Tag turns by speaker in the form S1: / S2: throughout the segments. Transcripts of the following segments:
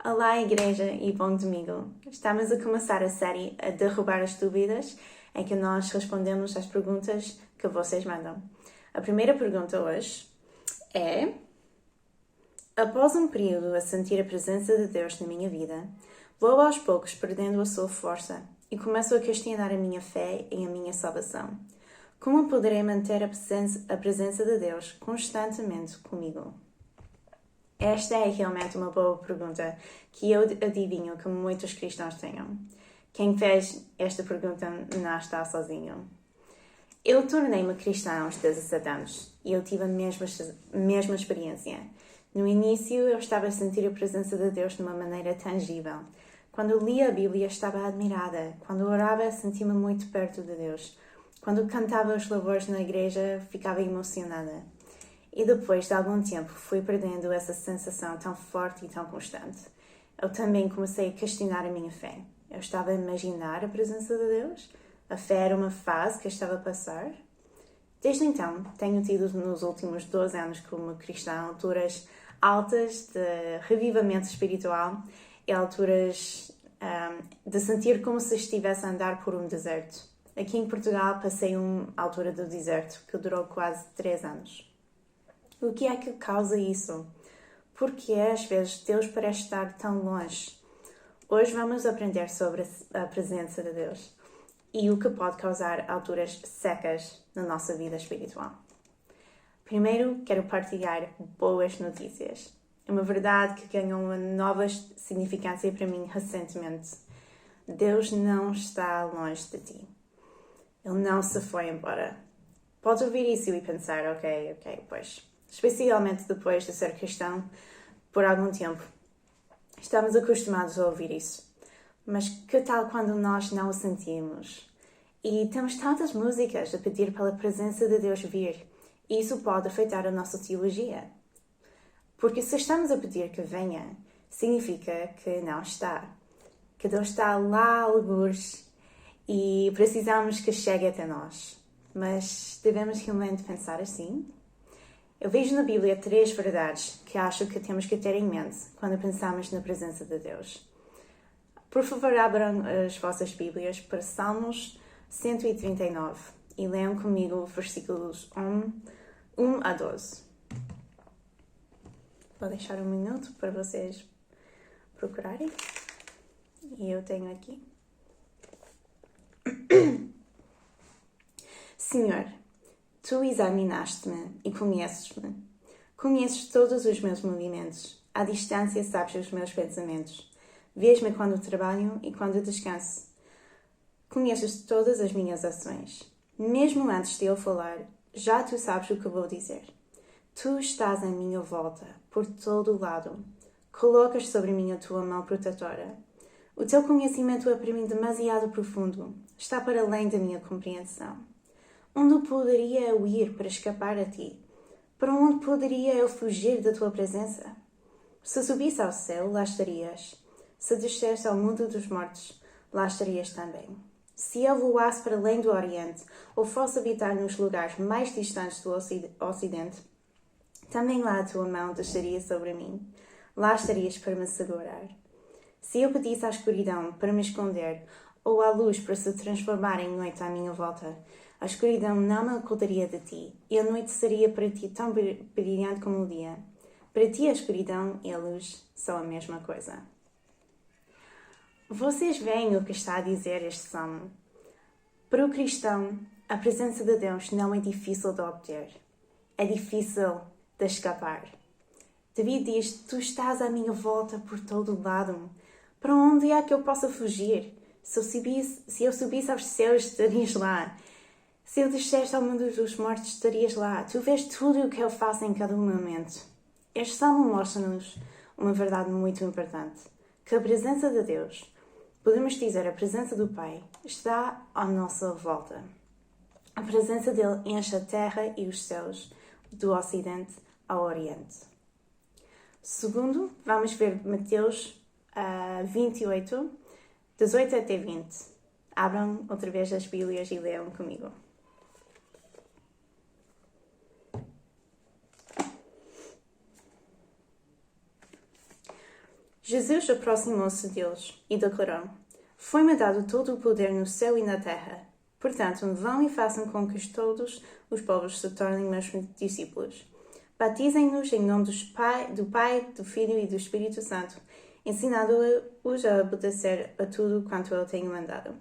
S1: Olá, Igreja, e bom domingo! Estamos a começar a série a Derrubar as Dúvidas, em que nós respondemos às perguntas que vocês mandam. A primeira pergunta hoje é: após um período a sentir a presença de Deus na minha vida, vou aos poucos perdendo a sua força e começo a questionar a minha fé e a minha salvação. Como poderei manter a presença de Deus constantemente comigo? Esta é realmente uma boa pergunta que eu adivinho que muitos cristãos tenham. Quem fez esta pergunta não está sozinho. Eu tornei-me cristã aos 17 anos e eu tive a mesma experiência. No início eu estava a sentir a presença de Deus de uma maneira tangível. Quando lia a Bíblia estava admirada. Quando orava sentia-me muito perto de Deus. Quando cantava os louvores na igreja ficava emocionada. E depois de algum tempo fui perdendo essa sensação tão forte e tão constante. Eu também comecei a questionar a minha fé. Eu estava a imaginar a presença de Deus? A fé era uma fase que eu estava a passar? Desde então, tenho tido nos últimos 12 anos como cristã alturas altas de revivamento espiritual e alturas de sentir como se estivesse a andar por um deserto. Aqui em Portugal passei uma altura do deserto que durou quase 3 anos. O que é que causa isso? Porque às vezes Deus parece estar tão longe? Hoje vamos aprender sobre a presença de Deus e o que pode causar alturas secas na nossa vida espiritual. Primeiro, quero partilhar boas notícias. É uma verdade que ganhou uma nova significância para mim recentemente. Deus não está longe de ti. Ele não se foi embora. Podes ouvir isso e pensar, ok, pois. Especialmente depois de ser cristão por algum tempo. Estamos acostumados a ouvir isso. Mas que tal quando nós não o sentimos? E temos tantas músicas a pedir pela presença de Deus vir. E isso pode afetar a nossa teologia. Porque se estamos a pedir que venha, significa que não está. Que Deus está lá a algures e precisamos que chegue até nós. Mas devemos realmente pensar assim? Eu vejo na Bíblia 3 verdades que acho que temos que ter em mente quando pensamos na presença de Deus. Por favor, abram as vossas Bíblias para Salmos 139 e leiam comigo versículos 1 a 12. Vou deixar um minuto para vocês procurarem. E eu tenho aqui. Senhor, tu examinaste-me e conheces-me. Conheces todos os meus movimentos. À distância sabes os meus pensamentos. Vês-me quando trabalho e quando descanso. Conheces todas as minhas ações. Mesmo antes de eu falar, já tu sabes o que vou dizer. Tu estás à minha volta, por todo o lado. Colocas sobre mim a tua mão protetora. O teu conhecimento é para mim demasiado profundo. Está para além da minha compreensão. Onde poderia eu ir para escapar a ti? Para onde poderia eu fugir da tua presença? Se subisse ao céu, lá estarias. Se descesse ao mundo dos mortos, lá estarias também. Se eu voasse para além do Oriente, ou fosse habitar nos lugares mais distantes do Ocidente, também lá a tua mão desceria sobre mim. Lá estarias para me segurar. Se eu pedisse à escuridão para me esconder, ou à luz para se transformar em noite à minha volta, a escuridão não me ocultaria de ti, e a noite seria para ti tão brilhante como o dia. Para ti a escuridão e a luz são a mesma coisa. Vocês veem o que está a dizer este salmo? Para o cristão, a presença de Deus não é difícil de obter. É difícil de escapar. David diz, tu estás à minha volta por todo o lado. Para onde é que eu possa fugir? Se eu subisse aos céus, estarias lá. Se eu descesse ao mundo dos mortos, estarias lá. Tu vês tudo o que eu faço em cada momento. Este salmo mostra-nos uma verdade muito importante. Que a presença de Deus, podemos dizer a presença do Pai, está à nossa volta. A presença dele enche a terra e os céus, do Ocidente ao Oriente. Segundo, vamos ver Mateus 28, 18 até 20. Abram outra vez as Bíblias e leiam comigo. Jesus aproximou-se deles e declarou: Foi-me dado todo o poder no céu e na terra. Portanto, vão e façam com que todos os povos se tornem meus discípulos. Batizem-nos em nome do Pai, do Filho e do Espírito Santo, ensinando-os a obedecer a tudo quanto eu tenho mandado.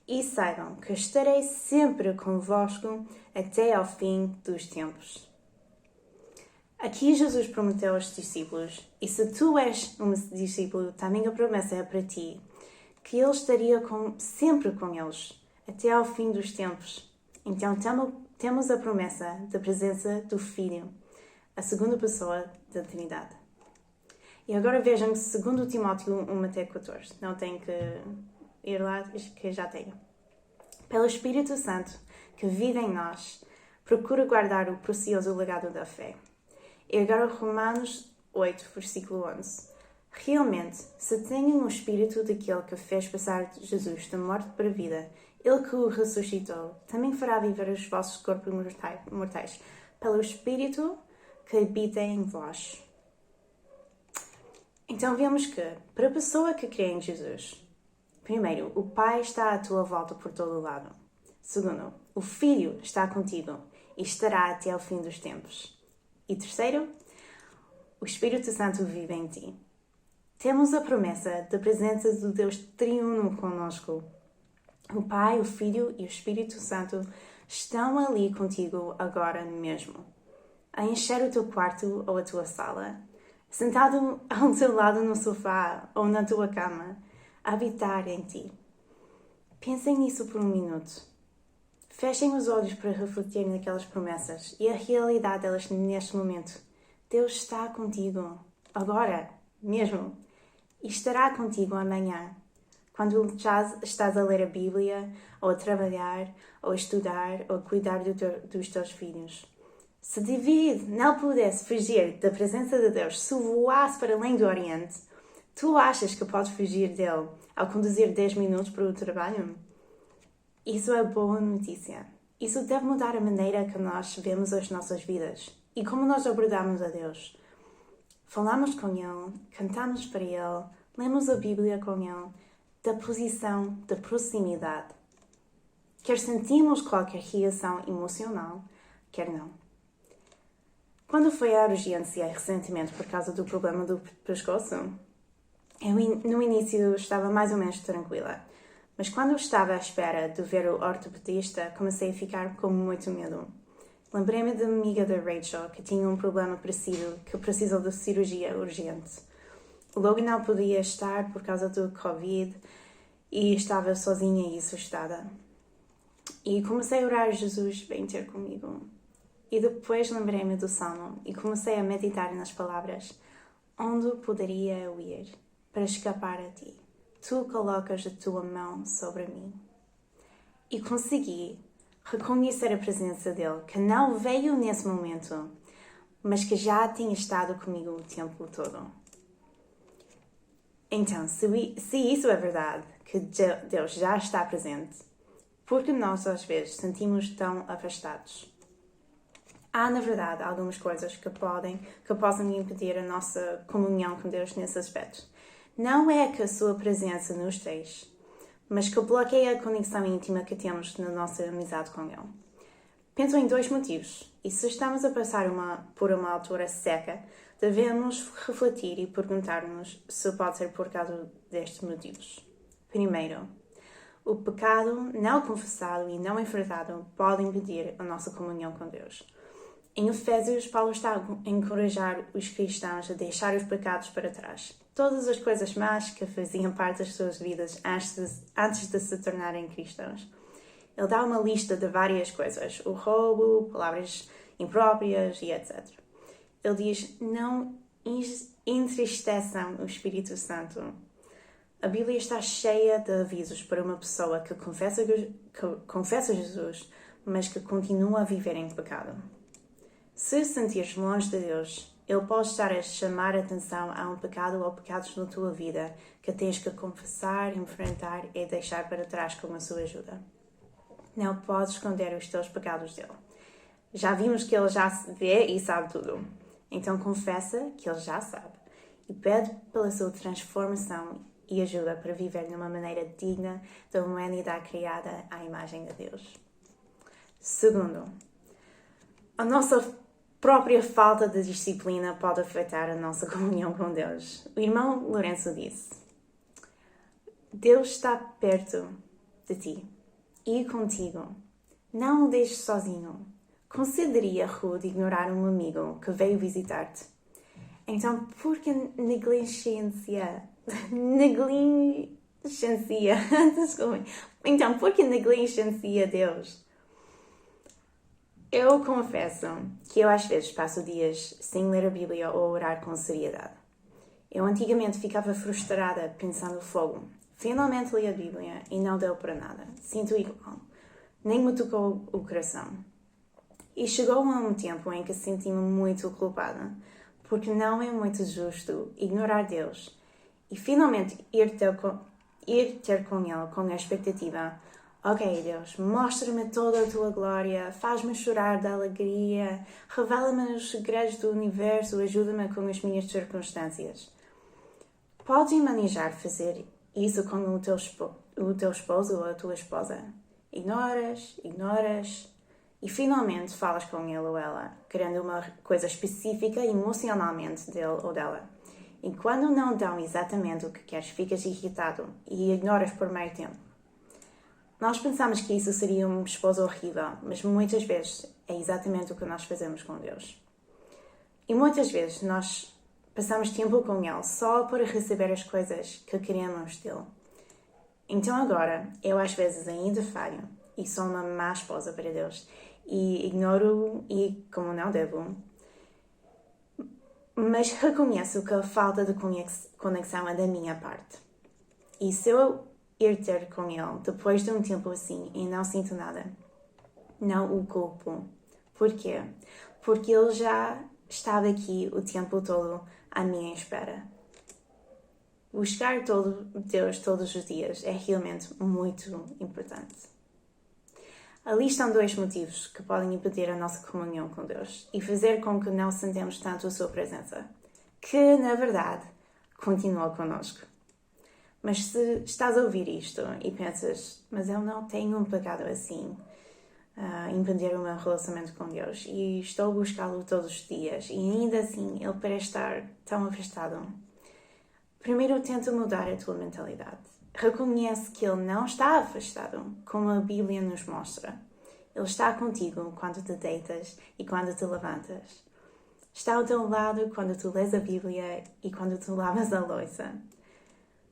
S1: E saibam que estarei sempre convosco até ao fim dos tempos. Aqui Jesus prometeu aos discípulos, e se tu és um discípulo, também a promessa é para ti, que Ele estaria sempre com eles, até ao fim dos tempos. Então temos a promessa da presença do Filho, a segunda pessoa da Trindade. E agora vejam 2 Timóteo 1 até 14. Não tenho que ir lá, que já tenho. Pelo Espírito Santo que vive em nós, procura guardar o precioso legado da fé. E agora Romanos 8, versículo 11. Realmente, se tenham o Espírito daquele que fez passar Jesus da morte para a vida, Ele que o ressuscitou, também fará viver os vossos corpos mortais, pelo Espírito que habita em vós. Então vemos que, para a pessoa que crê em Jesus, primeiro, o Pai está à tua volta por todo o lado. Segundo, o Filho está contigo e estará até ao fim dos tempos. E terceiro, o Espírito Santo vive em ti. Temos a promessa da presença do Deus triuno conosco. O Pai, o Filho e o Espírito Santo estão ali contigo agora mesmo, a encher o teu quarto ou a tua sala, sentado ao teu lado no sofá ou na tua cama, a habitar em ti. Pensem nisso por um minuto. Fechem os olhos para refletir naquelas promessas e a realidade delas neste momento. Deus está contigo, agora, mesmo, e estará contigo amanhã, quando já estás a ler a Bíblia, ou a trabalhar, ou a estudar, ou a cuidar dos teus filhos. Se David não pudesse fugir da presença de Deus, se voasse para além do Oriente, tu achas que podes fugir dele ao conduzir 10 minutos para o trabalho? Isso é boa notícia. Isso deve mudar a maneira que nós vemos as nossas vidas e como nós abordamos a Deus. Falamos com Ele, cantamos para Ele, lemos a Bíblia com Ele, da posição de proximidade. Quer sentimos qualquer reação emocional, quer não. Quando fui à urgência recentemente por causa do problema do pescoço, eu no início estava mais ou menos tranquila. Mas quando eu estava à espera de ver o ortopedista, comecei a ficar com muito medo. Lembrei-me da amiga da Rachel, que tinha um problema parecido, que precisou de cirurgia urgente. Logo não podia estar por causa do Covid e estava sozinha e assustada. E comecei a orar: Jesus, vem ter comigo. E depois lembrei-me do Salmo e comecei a meditar nas palavras: onde poderia eu ir para escapar a ti? Tu colocas a tua mão sobre mim. E consegui reconhecer a presença dele, que não veio nesse momento, mas que já tinha estado comigo o tempo todo. Então, se isso é verdade, que Deus já está presente, por que nós às vezes sentimos tão afastados? Há, na verdade, algumas coisas que possam impedir a nossa comunhão com Deus nesse aspecto. Não é que a sua presença nos deixe, mas que bloqueia a conexão íntima que temos na nossa amizade com Ele. Penso em 2 motivos, e se estamos a passar por uma altura seca, devemos refletir e perguntar-nos se pode ser por causa destes motivos. Primeiro, o pecado não confessado e não enfrentado pode impedir a nossa comunhão com Deus. Em Efésios, Paulo está a encorajar os cristãos a deixar os pecados para trás. Todas as coisas más que faziam parte das suas vidas antes de se tornarem cristãos. Ele dá uma lista de várias coisas: o roubo, palavras impróprias e etc. Ele diz: não entristeçam o Espírito Santo. A Bíblia está cheia de avisos para uma pessoa que confessa Jesus, mas que continua a viver em pecado. Se sentires longe de Deus, Ele pode estar a chamar a atenção a um pecado ou pecados na tua vida que tens que confessar, enfrentar e deixar para trás com a sua ajuda. Não podes esconder os teus pecados dele. Já vimos que Ele já vê e sabe tudo. Então confessa que Ele já sabe. e pede pela sua transformação e ajuda para viver de uma maneira digna da humanidade criada à imagem de Deus. Segundo, a nossa própria falta de disciplina pode afetar a nossa comunhão com Deus. O irmão Lourenço disse: Deus está perto de ti e contigo. Não o deixes sozinho. Consideraria rude ignorar um amigo que veio visitar-te. Então, por que negligencia? Desculpem. Então, por que negligencia Deus? Eu confesso que eu às vezes passo dias sem ler a Bíblia ou orar com seriedade. Eu antigamente ficava frustrada pensando fogo. Finalmente li a Bíblia e não deu para nada. Sinto igual. Nem me tocou o coração. E chegou a um tempo em que senti-me muito culpada, porque não é muito justo ignorar Deus e finalmente ir ter com Ele com a expectativa: ok, Deus, mostra-me toda a tua glória, faz-me chorar de alegria, revela-me os segredos do universo, ajuda-me com as minhas circunstâncias. Podes manejar fazer isso com o teu esposo ou a tua esposa? Ignoras e finalmente falas com ele ou ela, querendo uma coisa específica emocionalmente dele ou dela. E quando não dão exatamente o que queres, ficas irritado e ignoras por meio tempo. Nós pensamos que isso seria um esposo horrível, mas muitas vezes é exatamente o que nós fazemos com Deus. E muitas vezes nós passamos tempo com Ele só para receber as coisas que queremos dele. Então agora, eu às vezes ainda falho e sou uma má esposa para Deus e ignoro-o e como não devo. Mas reconheço que a falta de conexão é da minha parte. E se eu ir ter com Ele depois de um tempo assim e não sinto nada, não o culpo. Por quê? Porque Ele já estava aqui o tempo todo à minha espera. Buscar Deus todos os dias é realmente muito importante. Ali estão 2 motivos que podem impedir a nossa comunhão com Deus e fazer com que não sentamos tanto a sua presença, que, na verdade, continua connosco. Mas se estás a ouvir isto e pensas: mas eu não tenho um pecado assim, impedir o meu relacionamento com Deus e estou a buscá-lo todos os dias e ainda assim Ele parece estar tão afastado. Primeiro tenta mudar a tua mentalidade. Reconhece que Ele não está afastado, como a Bíblia nos mostra. Ele está contigo quando te deitas e quando te levantas. Está ao teu lado quando tu lês a Bíblia e quando tu lavas a louça.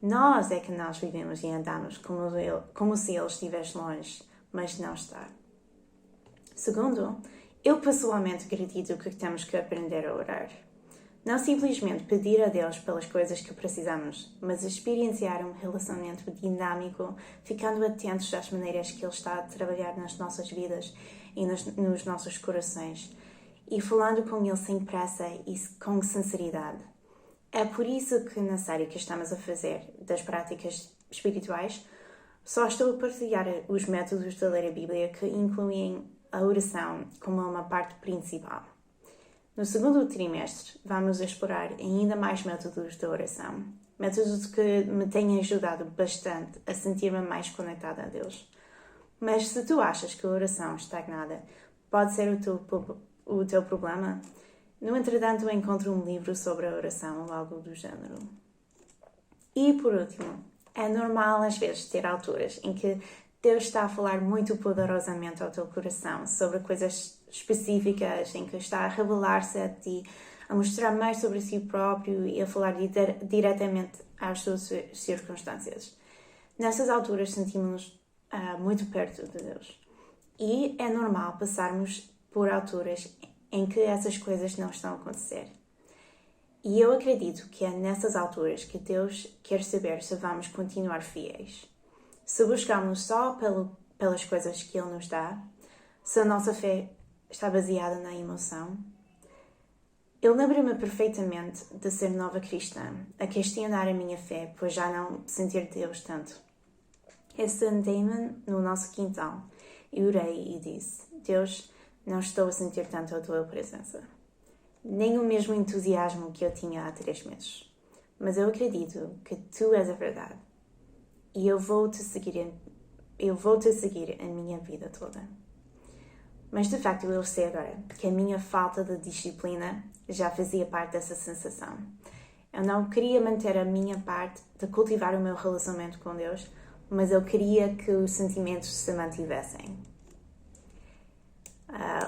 S1: Nós é que nós vivemos e andamos como se Ele estivesse longe, mas não está. Segundo, eu pessoalmente acredito que temos que aprender a orar. Não simplesmente pedir a Deus pelas coisas que precisamos, mas experienciar um relacionamento dinâmico, ficando atentos às maneiras que Ele está a trabalhar nas nossas vidas e nos nossos corações, e falando com Ele sem pressa e com sinceridade. É por isso que na série que estamos a fazer das práticas espirituais, só estou a partilhar os métodos de ler a Bíblia que incluem a oração como uma parte principal. No segundo trimestre, vamos explorar ainda mais métodos de oração. Métodos que me têm ajudado bastante a sentir-me mais conectada a Deus. Mas se tu achas que a oração estagnada pode ser o teu problema, no entretanto encontro um livro sobre a oração ou algo do género. E por último, é normal às vezes ter alturas em que Deus está a falar muito poderosamente ao teu coração sobre coisas específicas, em que está a revelar-se a ti, a mostrar mais sobre si próprio e a falar diretamente às suas circunstâncias. Nessas alturas sentimos-nos muito perto de Deus. E é normal passarmos por alturas em que essas coisas não estão a acontecer. E eu acredito que é nessas alturas que Deus quer saber se vamos continuar fiéis. Se buscamos só pelas coisas que Ele nos dá, se a nossa fé está baseada na emoção. Eu lembro-me perfeitamente de ser nova cristã, a questionar a minha fé, pois já não sentir Deus tanto. Eu sentei-me no nosso quintal e orei e disse: Deus, não estou a sentir tanto a tua presença. Nem o mesmo entusiasmo que eu tinha há 3 meses. mas eu acredito que tu és a verdade e eu vou te seguir a minha vida toda. Mas de facto eu sei agora que a minha falta de disciplina já fazia parte dessa sensação. Eu não queria manter a minha parte de cultivar o meu relacionamento com Deus, mas eu queria que os sentimentos se mantivessem.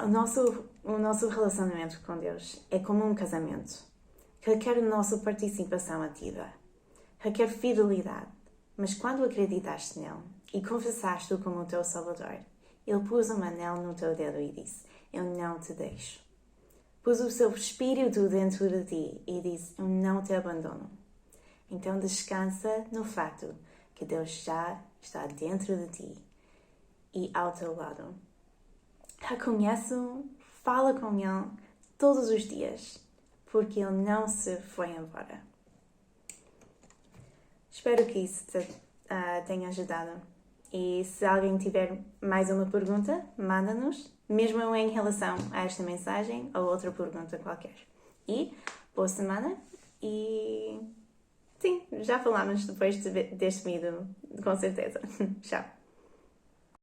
S1: O nosso relacionamento com Deus é como um casamento. Requer a nossa participação ativa. Requer fidelidade. Mas quando acreditaste nele e confessaste-o como o teu Salvador, ele pôs um anel no teu dedo e disse: eu não te deixo. Pôs o seu Espírito dentro de ti e disse: eu não te abandono. Então descansa no facto que Deus já está dentro de ti e ao teu lado. Reconhece-o, fala com ele todos os dias, porque ele não se foi embora. Espero que isso te tenha ajudado. E se alguém tiver mais uma pergunta, manda-nos, mesmo em relação a esta mensagem ou outra pergunta qualquer. E boa semana e sim, já falámos depois deste vídeo, com certeza. Tchau.